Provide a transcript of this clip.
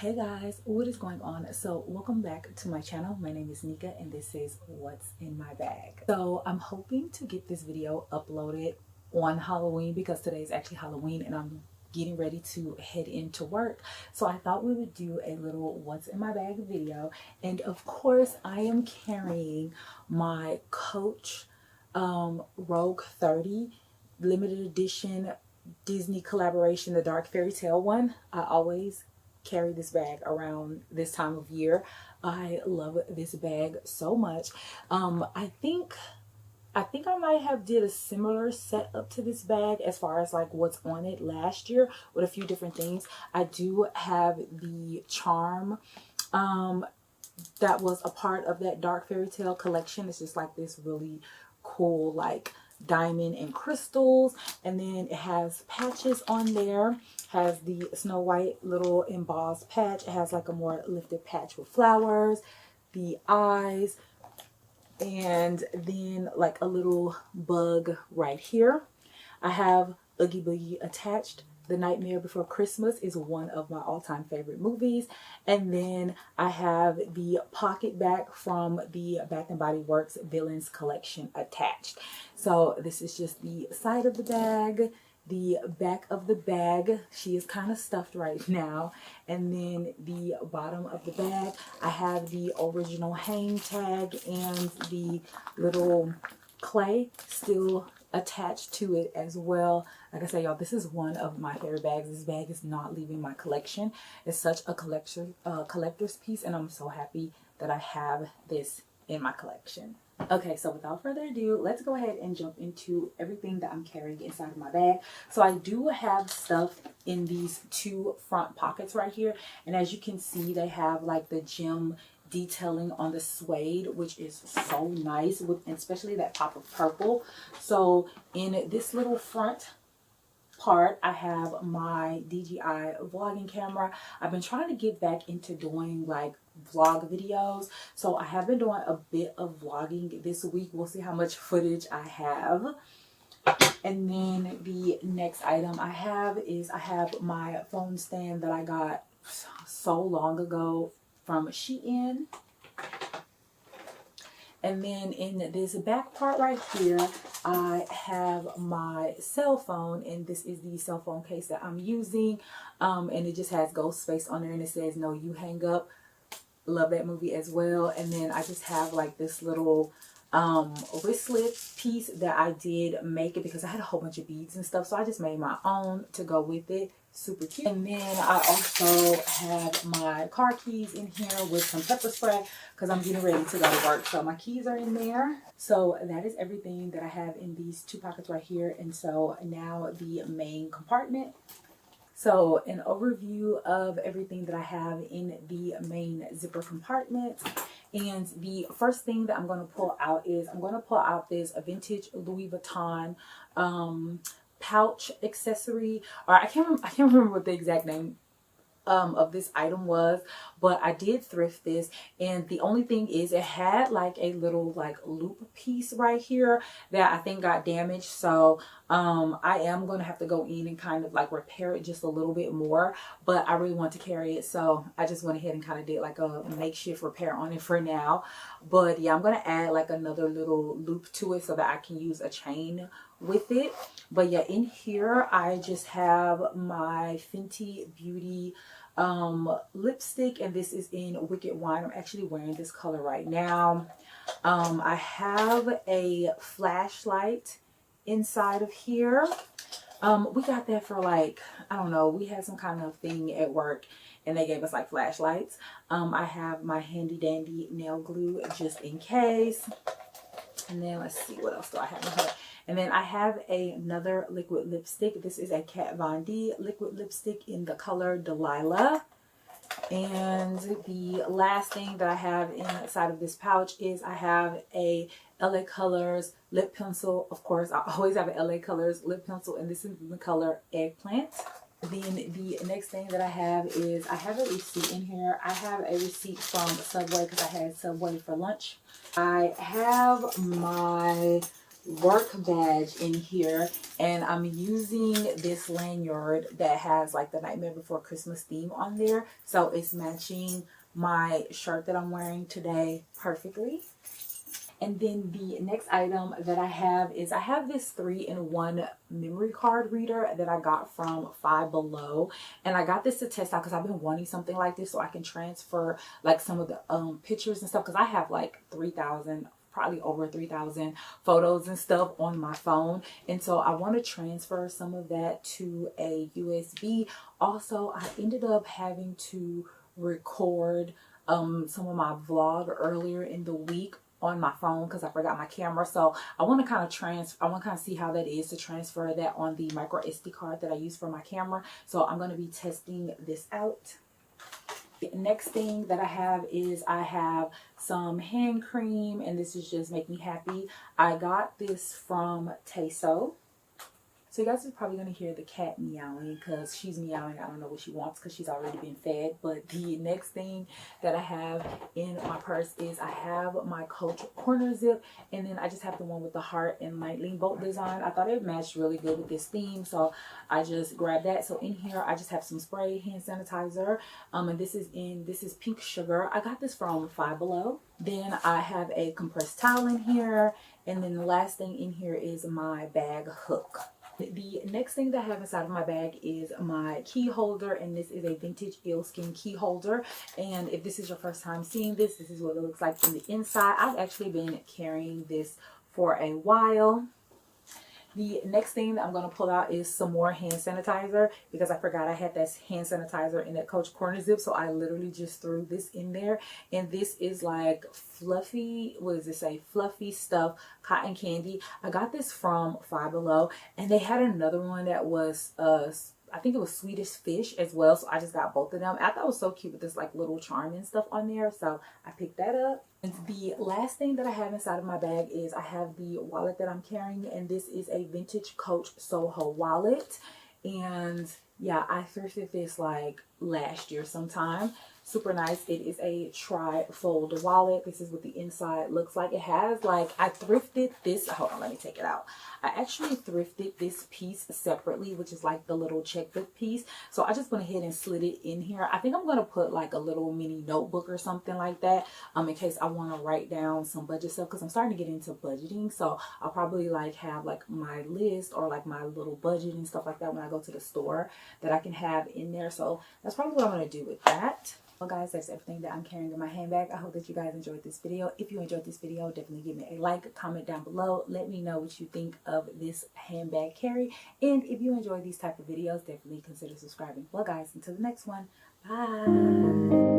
Hey guys, what is going on? So welcome back to my channel. My name is Nika and this is what's in my bag. So I'm hoping to get this video uploaded on Halloween because today is actually Halloween and I'm getting ready to head into work. So I thought we would do a little what's in my bag video. And of course I am carrying my Coach Rogue 30 limited edition Disney collaboration, the dark fairy tale one. I always carry this bag around this time of year. I love this bag so much. I think I might have did a similar setup to this bag as far as like what's on it last year with a few different things. I do have the charm that was a part of that dark fairy tale collection. It's just like this really cool like diamond and crystals, and then it has patches on there. Has the Snow White little embossed patch. It has like a more lifted patch with flowers, the eyes, and then like a little bug right here. I have Oogie Boogie attached. The Nightmare Before Christmas is one of my all-time favorite movies. And then I have the pocket bag from the Bath and Body Works Villains collection attached. So this is just the side of the bag, the back of the bag. She is kind of stuffed right now. And then the bottom of the bag, I have the original hang tag and the little clay still attached to it as well. Like I say, y'all, this is one of my favorite bags. This bag is not leaving my collection. It's such a collector's piece, and I'm so happy that I have this in my collection. Okay, so without further ado, let's go ahead and jump into everything that I'm carrying inside of my bag. So I do have stuff in these two front pockets right here, and as you can see, they have like the gem detailing on the suede, which is so nice, with especially that pop of purple. So in this little front part, I have my DJI vlogging camera. I've been trying to get back into doing like vlog videos, so I have been doing a bit of vlogging this week. We'll see how much footage I have. And then the next item I have is I have my phone stand that I got so long ago from Shein. And then in this back part right here, I have my cell phone, and this is the cell phone case that I'm using. And it just has ghost space on there, and it says "No, you hang up." Love that movie as well. And then I just have like this little wristlet piece that I did make it because I had a whole bunch of beads and stuff, so I just made my own to go with it. Super cute. And then I also have my car keys in here with some pepper spray because I'm getting ready to go to work. So my keys are in there. So that is everything that I have in these two pockets right here. And so now the main compartment. So an overview of everything that I have in the main zipper compartment. And the first thing that I'm going to pull out is I'm going to pull out this vintage Louis Vuitton pouch accessory, or I can't remember what the exact name of this item was, but I did thrift this, and the only thing is it had like a little like loop piece right here that I think got damaged. So I am going to have to go in and kind of like repair it just a little bit more, but I really want to carry it, so I just went ahead and kind of did like a makeshift repair on it for now. But yeah, I'm going to add like another little loop to it so that I can use a chain with it. But yeah, in here I just have my Fenty Beauty lipstick, and this is in Wicked Wine. I'm actually wearing this color right now. I have a flashlight inside of here. We got that for like, I don't know, we had some kind of thing at work and they gave us like flashlights. I have my handy dandy nail glue just in case. And then let's see, what else do I have in here? And then I have another liquid lipstick. This is a Kat Von D liquid lipstick in the color Delilah. And the last thing that I have inside of this pouch is I have a LA Colors lip pencil. Of course, I always have an LA Colors lip pencil, and this is in the color Eggplant. Then the next thing that I have is I have a receipt in here. I have a receipt from Subway because I had Subway for lunch. I have my work badge in here, and I'm using this lanyard that has like the Nightmare Before Christmas theme on there, so it's matching my shirt that I'm wearing today perfectly. And then the next item that I have is I have this 3-in-1 memory card reader that I got from Five Below, and I got this to test out because I've been wanting something like this so I can transfer like some of the pictures and stuff, because I have like 3,000, probably over 3,000 photos and stuff on my phone, and so I want to transfer some of that to a USB. Also, I ended up having to record some of my vlog earlier in the week on my phone because I forgot my camera. So I want to kind of see how that is to transfer that on the micro SD card that I use for my camera. So I'm going to be testing this out. The next thing that I have is I have some hand cream, and this is just make me happy. I got this from Teso. So you guys are probably going to hear the cat meowing because she's meowing. I don't know what she wants because she's already been fed. But the next thing that I have in my purse is I have my Coach corner zip, and then I just have the one with the heart and lightning bolt design. I thought it matched really good with this theme, so I just grabbed that. So in here I just have some spray hand sanitizer, and this is pink sugar. I got this from Five Below. Then I have a compressed towel in here, and then the last thing in here is my bag hook. The next thing that I have inside of my bag is my key holder, and this is a vintage eelskin key holder. And if this is your first time seeing this, this is what it looks like from the inside. I've actually been carrying this for a while. The next thing that I'm going to pull out is some more hand sanitizer because I forgot I had that hand sanitizer in that Coach corner zip. So I literally just threw this in there. And this is like fluffy, what does it say? Fluffy stuff, cotton candy. I got this from Five Below, and they had another one that was I think it was Swedish fish as well. So I just got both of them. I thought it was so cute with this like little charm and stuff on there. So I picked that up. And the last thing that I have inside of my bag is I have the wallet that I'm carrying. And this is a vintage Coach Soho wallet. And yeah, I thrifted this like last year sometime. Super nice. It is a tri-fold wallet. This is what the inside looks like. It has like, I thrifted this. Hold on, let me take it out. I actually thrifted this piece separately, which is like the little checkbook piece. So I just went ahead and slid it in here. I think I'm going to put like a little mini notebook or something like that in case I want to write down some budget stuff, because I'm starting to get into budgeting. So I'll probably like have like my list or like my little budget and stuff like that when I go to the store that I can have in there. So that's probably what I'm going to do with that. Well guys, that's everything that I'm carrying in my handbag. I hope that you guys enjoyed this video. If you enjoyed this video, definitely give me a like, comment down below. Let me know what you think of this handbag carry. And if you enjoy these type of videos, definitely consider subscribing. Well guys, until the next one, bye.